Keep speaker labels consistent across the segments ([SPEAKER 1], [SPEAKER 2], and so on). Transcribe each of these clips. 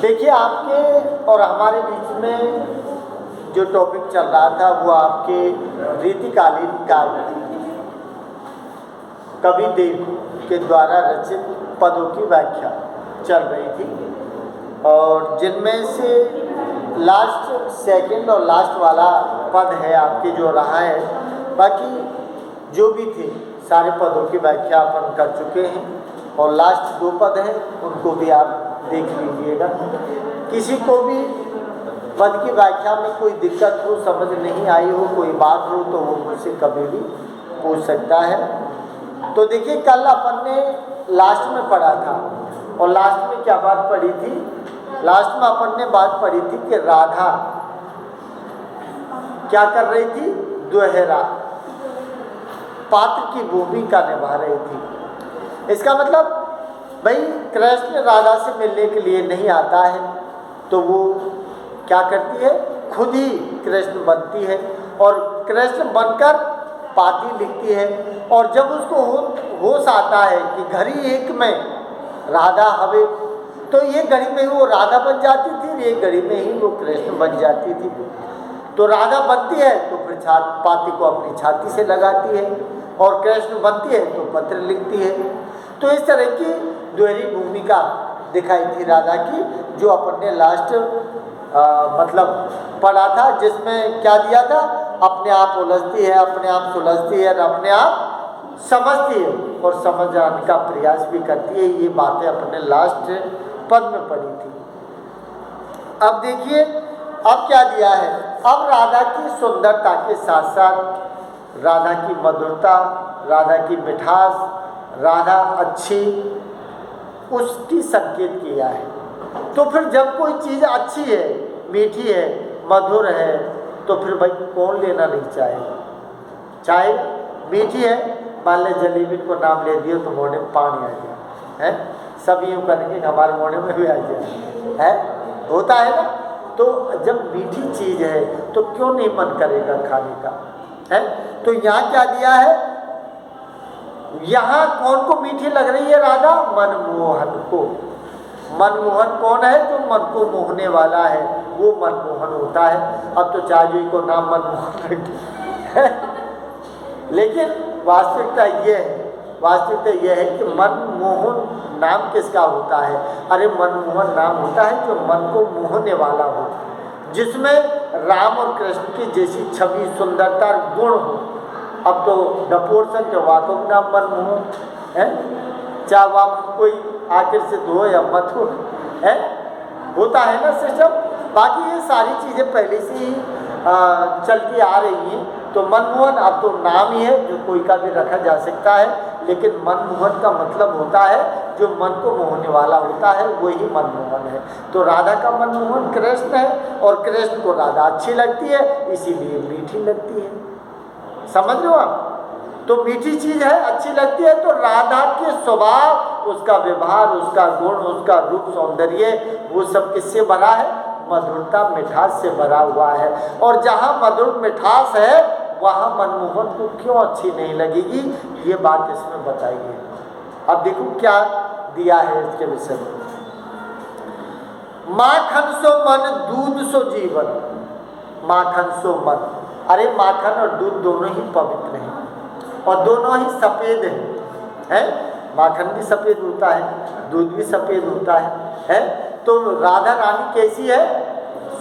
[SPEAKER 1] देखिए, आपके और हमारे बीच में जो टॉपिक चल रहा था वो आपके रीतिकालीन काव्य कवि देव के द्वारा रचित पदों की व्याख्या चल रही थी और जिनमें से लास्ट सेकंड और लास्ट वाला पद है आपके जो रहा है। बाकी जो भी थे सारे पदों की व्याख्या अपन कर चुके हैं और लास्ट दो पद हैं उनको भी आप देख लीजिएगा। किसी को भी पद की व्याख्या में कोई दिक्कत हो, समझ नहीं आई हो, कोई बात हो तो वो मुझसे कभी भी पूछ सकता है। तो देखिए, कल अपन ने लास्ट में पढ़ा था और लास्ट में क्या बात पढ़ी थी? लास्ट में अपन ने बात पढ़ी थी कि राधा क्या कर रही थी? दोहरा पात्र की भूमिका निभा रही थी। इसका मतलब भाई कृष्ण राधा से मिलने के लिए नहीं आता है तो वो क्या करती है? खुद ही कृष्ण बनती है और कृष्ण बनकर पाती लिखती है। और जब उसको होश आता है कि घड़ी एक में राधा हवे, तो ये घड़ी में ही वो राधा बन जाती थी, ये घड़ी में ही वो कृष्ण बन जाती थी। तो राधा बनती है तो फिर पाती को अपनी छाती से लगाती है और कृष्ण बनती है तो पत्र लिखती है। तो इस तरह की दोहरी भूमिका दिखाई थी राधा की, जो अपन ने लास्ट मतलब पढ़ा था, जिसमें क्या दिया था? अपने आप उलझती है, अपने आप सुलझती है और अपने आप समझती है और समझ जाने का प्रयास भी करती है। ये बातें अपने लास्ट पद में पढ़ी थी। अब देखिए, अब क्या दिया है? अब राधा की सुंदरता के साथ साथ राधा की मधुरता, राधा की मिठास, राधा अच्छी, उसकी संकेत किया है। तो फिर जब कोई चीज़ अच्छी है, मीठी है, मधुर है, तो फिर भाई कौन लेना नहीं चाहेगा? चाहे मीठी है, मान ले जलेबी को नाम ले दिए तो मोढ़े में पानी आ जाए, है? सब यूँ करेंगे हमारे मोढ़े में भी आ जाए, है? होता है ना? तो जब मीठी चीज़ है तो क्यों नहीं मन करेगा खाने का, है? तो यहाँ क्या दिया है? यहाँ कौन को मीठी लग रही है राधा? मनमोहन को। मनमोहन कौन है? जो मन को मोहने वाला है वो मनमोहन होता है। अब तो चाजू को नाम मनमोहन रखते, लेकिन वास्तविकता ये है कि मनमोहन नाम किसका होता है? अरे मनमोहन नाम होता है जो मन को मोहने वाला हो, जिसमें राम और कृष्ण की जैसी छवि, सुंदरता, गुण हो। अब तो डपोरसन के वाकों का नाम मनमोहन है, चाहे वहाँ कोई आखिर से धो या मत हो, है? होता है ना सिस्टम। बाकी ये सारी चीज़ें पहले से ही चलती आ रही हैं। तो मनमोहन अब तो नाम ही है जो कोई का भी रखा जा सकता है, लेकिन मनमोहन का मतलब होता है जो मन को मोहने वाला होता है, वही मनमोहन है। तो राधा का मनमोहन कृष्ण है और कृष्ण को राधा अच्छी लगती है, इसीलिए मीठी लगती है। समझ लो आप? तो मीठी चीज़ है, अच्छी लगती है, तो राधा के स्वभाव, उसका व्यवहार, उसका गुण, उसका रूप, सौंदर्य, वो सब किससे भरा है? मधुरता, मिठास से भरा हुआ है। और जहाँ मधुर मिठास है वहाँ मनमोहन को क्यों अच्छी नहीं लगेगी? ये बात इसमें बताई है। अब देखो क्या दिया है इसके विषय में। माखन सो मन, दूध सो जीवन। माखन सो मन, अरे माखन और दूध दोनों ही पवित्र हैं और दोनों ही सफ़ेद हैं। माखन भी सफ़ेद होता है, दूध भी सफ़ेद होता है? तो राधा रानी कैसी है?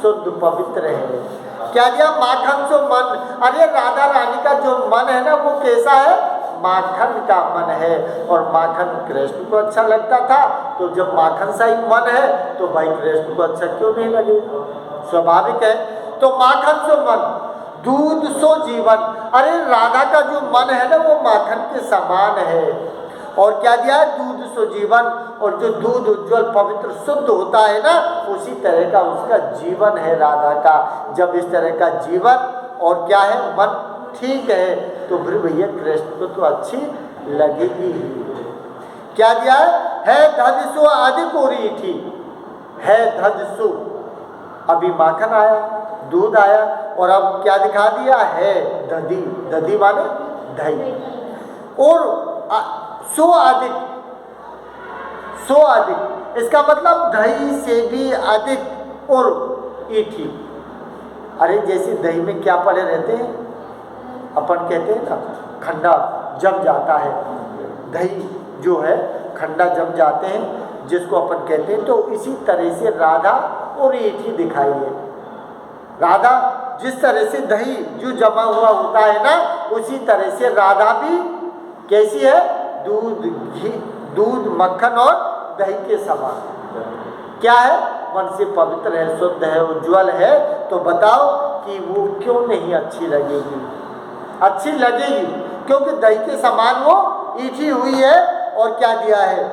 [SPEAKER 1] शुद्ध पवित्र है। क्या दिया? माखन सो मन। अरे राधा रानी का जो मन है ना, वो कैसा है? माखन का मन है। और माखन कृष्ण को अच्छा लगता था, तो जब माखन सा ही मन है तो भाई कृष्ण को अच्छा क्यों नहीं लगेगा? स्वाभाविक है। तो माखन सो मन, दूध सो जीवन। अरे राधा का जो मन है ना, वो माखन के समान है। और क्या दिया है? दूध सो जीवन। और जो दूध उज्ज्वल, पवित्र, शुद्ध होता है ना, उसी तरह का उसका जीवन है राधा का। जब इस तरह का जीवन और क्या है, मन ठीक है, तो फिर भैया कृष्ण को तो अच्छी लगेगी ही। क्या दिया है? धजसु आदि कोरी थी, है धजसु। अभी माखन आया, दूध आया, और अब क्या दिखा दिया है? दधी। दधी माने दही। और सो आदि, सो अधिक, इसका मतलब दही से भी अधिक और ईठी। अरे जैसे दही में क्या पड़े रहते हैं, अपन कहते हैं ना खंडा जम जाता है, दही जो है खंडा जम जाते हैं जिसको अपन कहते हैं, तो इसी तरह से राधा और ईठी दिखाई है। राधा जिस तरह से दही जो जमा हुआ होता है ना, उसी तरह से राधा भी कैसी है, दूध घी, दूध मक्खन और दही के समान। क्या है, मन से पवित्र है, शुद्ध है, उज्जवल है, तो बताओ कि वो क्यों नहीं अच्छी लगेगी? अच्छी लगेगी क्योंकि दही के समान वो ईठी हुई है। और क्या दिया है,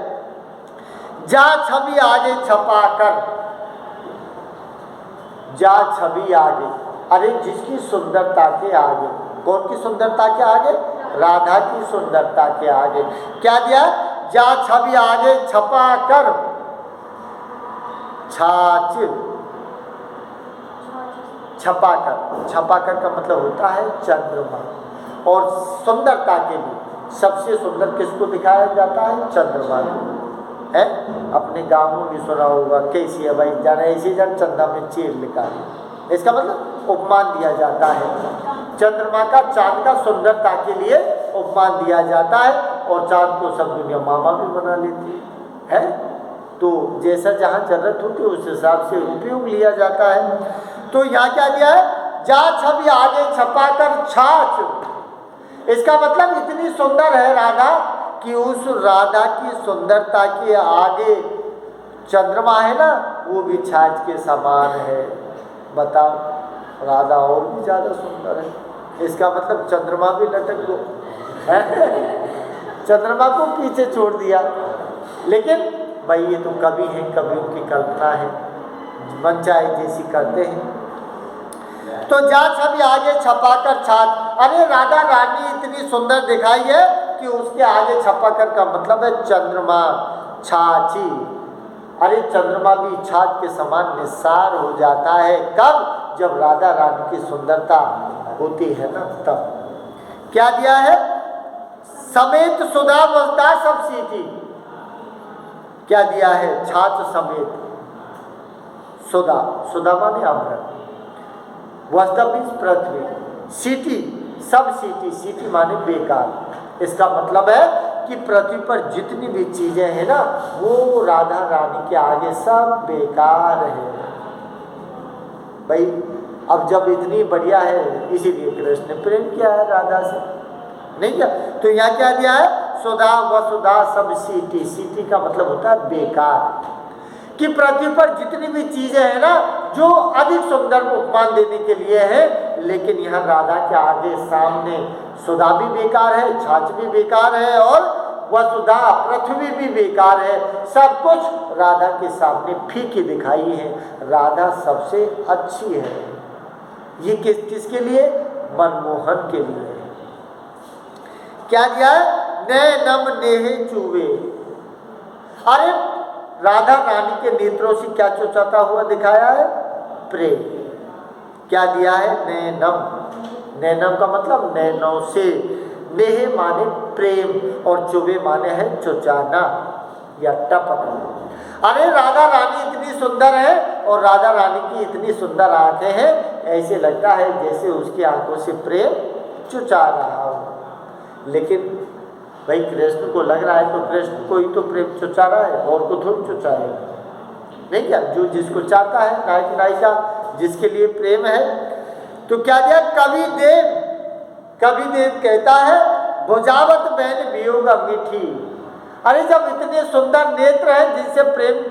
[SPEAKER 1] जा छवि आगे छपा कर, जा छवि आगे, अरे जिसकी सुंदरता के आगे, कौन की सुंदरता के आगे, राधा की सुंदरता के आगे क्या दिया, जा छवि आगे छपा कर छाछ, छपा कर, छपा कर का मतलब होता है चंद्रमा। और सुंदरता के लिए सबसे सुंदर किसको दिखाया जाता है, चंद्रमा है। अपने गांवों में सुना होगा, कैसी है भाई जाना, ऐसी जन चंदा में चीर लिखा है, इसका मतलब उपमान दिया जाता है। चंद्रमा का, चांद का सुंदरता के लिए उपमान दिया जाता है। और चांद को सब दुनिया मामा भी बना लेती है, तो जैसा जहाँ जरूरत होती है उस हिसाब से उपयोग लिया जाता है। तो यहाँ क्या दिया है, जा छवि आगे छपा कर छाछ, इसका मतलब इतनी सुंदर है राधा कि उस राधा की सुंदरता के आगे चंद्रमा है ना, वो भी छाछ के समान है। बताओ, राधा और भी ज़्यादा सुंदर है, इसका मतलब चंद्रमा भी लटक दो चंद्रमा को पीछे छोड़ दिया। लेकिन भाई ये तो कवि हैं, कवियों की कल्पना है, मन चाहे जैसी करते हैं। तो जा छवि आगे छपा कर छाछ, अरे राधा रानी इतनी सुंदर दिखाई है कि उसके आगे छपा कर का मतलब है चंद्रमा, छाछी। अरे चंद्रमा भी छाछ के समान निस्सार हो जाता है, कब, जब राधा रानी की सुंदरता होती है ना, तब। क्या दिया है, समेत सुधा वसदा सब सीटी, क्या दिया है, छाछ समेत सुधा, सुधा माने अमृत, वसदा मीन्स पृथ्वी, सीटी सब सीटी, सीटी माने बेकार। इसका मतलब है कि पृथ्वी पर जितनी भी चीजें हैं ना, वो राधा रानी के आगे सब बेकार है। भाई अब जब इतनी बढ़िया है, इसीलिए कृष्ण ने प्रेम किया है राधा से, नहीं क्या? तो यहाँ क्या दिया है, सुधा वसुधा सब सीटी, सीटी का मतलब होता है बेकार, कि पृथ्वी पर जितनी भी चीजें हैं ना, जो अधिक सुंदर उपमान देने के लिए है, लेकिन यहाँ राधा के आगे सामने सुधा भी बेकार है, छाछ भी बेकार है, और वसुधा पृथ्वी भी बेकार है। सब कुछ राधा के सामने फीकी दिखाई है, राधा सबसे अच्छी है। ये किसके लिए, मनमोहन के लिए। क्या दिया है, नैनम नेहे चूवे, अरे राधा रानी के नेत्रों से क्या चुचाता हुआ दिखाया है, प्रेम। क्या दिया है, नैनम, नैनम का मतलब नैनों से, नेहे माने प्रेम, और चुवे माने है चुचाना या टपक। अरे राधा रानी इतनी सुंदर है, और राधा रानी की इतनी सुंदर आंखें हैं, ऐसे लगता है जैसे उसकी आंखों से प्रेम चुचा रहा हो। लेकिन भाई कृष्ण को लग रहा है तो कृष्ण को ही तो प्रेम चुचा रहा है, और को थोड़ी चुचाएगा, नहीं क्या? जो जिसको चाहता है, नायक नायिका जिसके लिए प्रेम है। तो क्या दिया, कवि देव, कवि देव कहता है, बुझावत बहन वियोग अंगीठी, अरे जब इतने सुंदर नेत्र हैं जिनसे प्रेम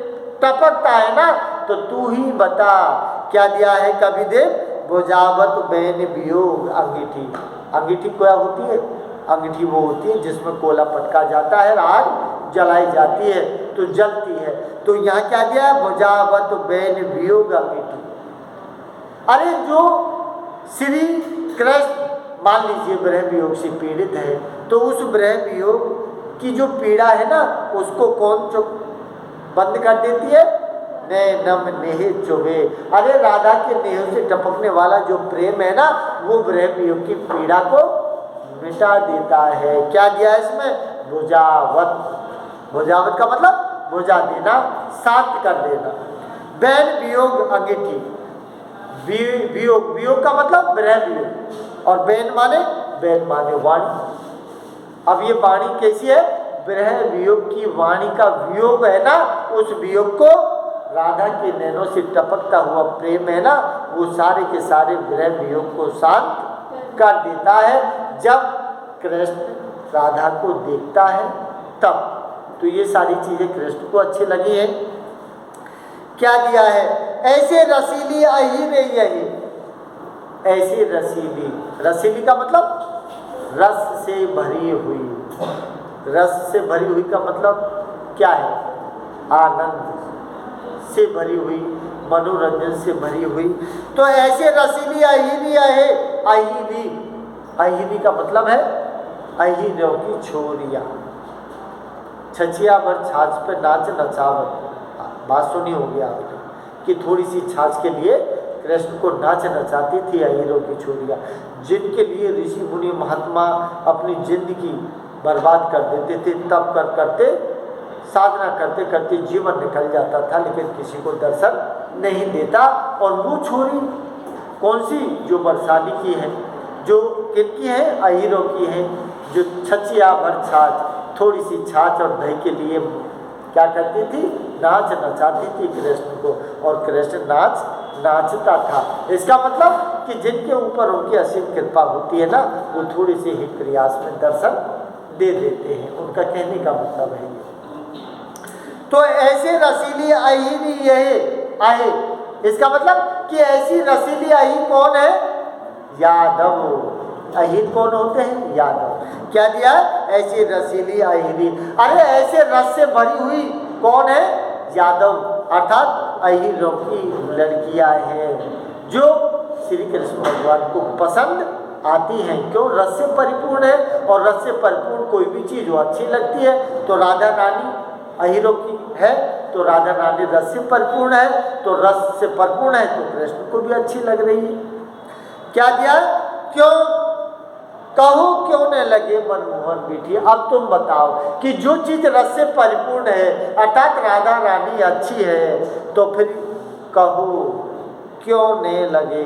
[SPEAKER 1] टपकता है ना, तो तू ही बता। क्या दिया है कवि देव, बुझावत बहन वियोग अंगीठी, अंगीठी क्या होती है, अंगीठी वो होती है जिसमें कोला पटका जाता है, आग जलाई जाती है तो जलती है। तो यहाँ क्या दिया है, बुझावत बहन वियोग अंगीठी। अरे जो श्री कृष्ण मान लीजिए ब्रह्म वियोग से पीड़ित है, तो उस ब्रह्म वियोग की जो पीड़ा है ना, उसको कौन चुप बंद कर देती है, नैनम नेहे चुभे। अरे राधा के नेह से टपकने वाला जो प्रेम है ना, वो ब्रह्म वियोग की पीड़ा को मिटा देता है। क्या दिया है इसमें, भुजावत, भुजावत का मतलब बुझा देना, शांत कर देना। बैन वियोग अंगीठी, वियोग, वियोग का मतलब विरह वियोग, और बैन माने वाणी। अब ये वाणी कैसी है? विरह वियोग की वाणी का वियोग है ना, उस वियोग को राधा के नैनों से टपकता हुआ प्रेम है ना, वो सारे के सारे विरह वियोग को शांत कर देता है। जब कृष्ण राधा को देखता है तब। तो ये सारी चीजें कृष्ण को अच्छी लगी है। क्या दिया है? ऐसे रसीली आई रे यही, ऐसे रसीली, रसीली का मतलब रस से भरी हुई, रस से भरी हुई का मतलब क्या है? आनंद से भरी हुई, मनोरंजन से भरी हुई। तो ऐसे रसीली अहिरी है, अहिरी, अहिरी का मतलब है अहिरों की छोरिया। छछिया भर छाछ पे नाच नचावत, बात सुनी होगी आपने कि थोड़ी सी छाछ के लिए कृष्ण को नाच नचाती थी अहिरों की छोरिया, जिनके लिए ऋषि मुनि महात्मा अपनी जिंदगी बर्बाद कर देते थे। तब करते साधना करते करते जीवन निकल जाता था, लेकिन किसी को दर्शन नहीं देता। और वो छोरी कौन सी? जो बरसाने की है, जो किनकी है? अहिरों की है, जो छछिया भर छाछ, थोड़ी सी छाछ और दही के लिए क्या करती थी? नाच नचाती थी कृष्ण को, और कृष्ण नाचता था। इसका मतलब कि जिनके ऊपर उनकी असीम कृपा होती है ना, वो थोड़ी सी ही प्रयास में दर्शन दे देते हैं। उनका कहने का मतलब है। तो ऐसे रसीली अहिरी यही आहे, इसका मतलब कि ऐसी रसीली अही कौन है? यादव। अहिर कौन होते हैं? यादव। क्या दिया? ऐसी रसीली अहिरी, अरे ऐसे रस से भरी हुई कौन है? यादव, अर्थात अहिरों की लड़कियां हैं जो श्री कृष्ण भगवान को पसंद आती हैं। क्यों? रस से परिपूर्ण है, और रस से परिपूर्ण कोई भी चीज वो अच्छी लगती है। तो राधा रानी अहिरों की है, तो राधा रानी रस से परिपूर्ण है, तो रस से परिपूर्ण है तो कृष्ण को भी अच्छी लग रही है। क्या दिया? क्यों कहो क्यों न लगे मनमोहन मीठी। अब तुम बताओ कि जो चीज रस से परिपूर्ण है, अर्थात राधा रानी अच्छी है, तो फिर कहो क्यों नहीं लगे?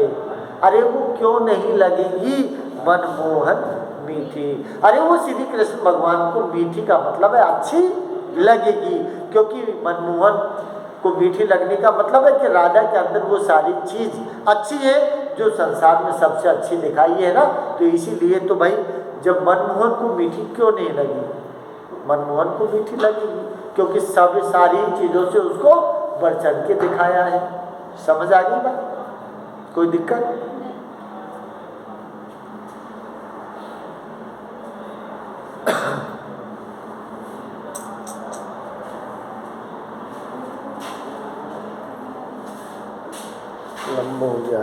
[SPEAKER 1] अरे वो क्यों नहीं लगेगी मनमोहन मीठी? अरे वो श्री कृष्ण भगवान को मीठी का मतलब है अच्छी लगेगी, क्योंकि मनमोहन को मीठी लगने का मतलब है कि राधा के अंदर वो सारी चीज अच्छी है जो संसार में सबसे अच्छी दिखाई है ना। तो इसीलिए तो भाई जब मनमोहन को मीठी क्यों नहीं लगी? मनमोहन को मीठी लगेगी क्योंकि सब सारी चीजों से उसको बढ़ चढ़ के दिखाया है। समझ आ गई बात? कोई दिक्कत? लंबा हो गया।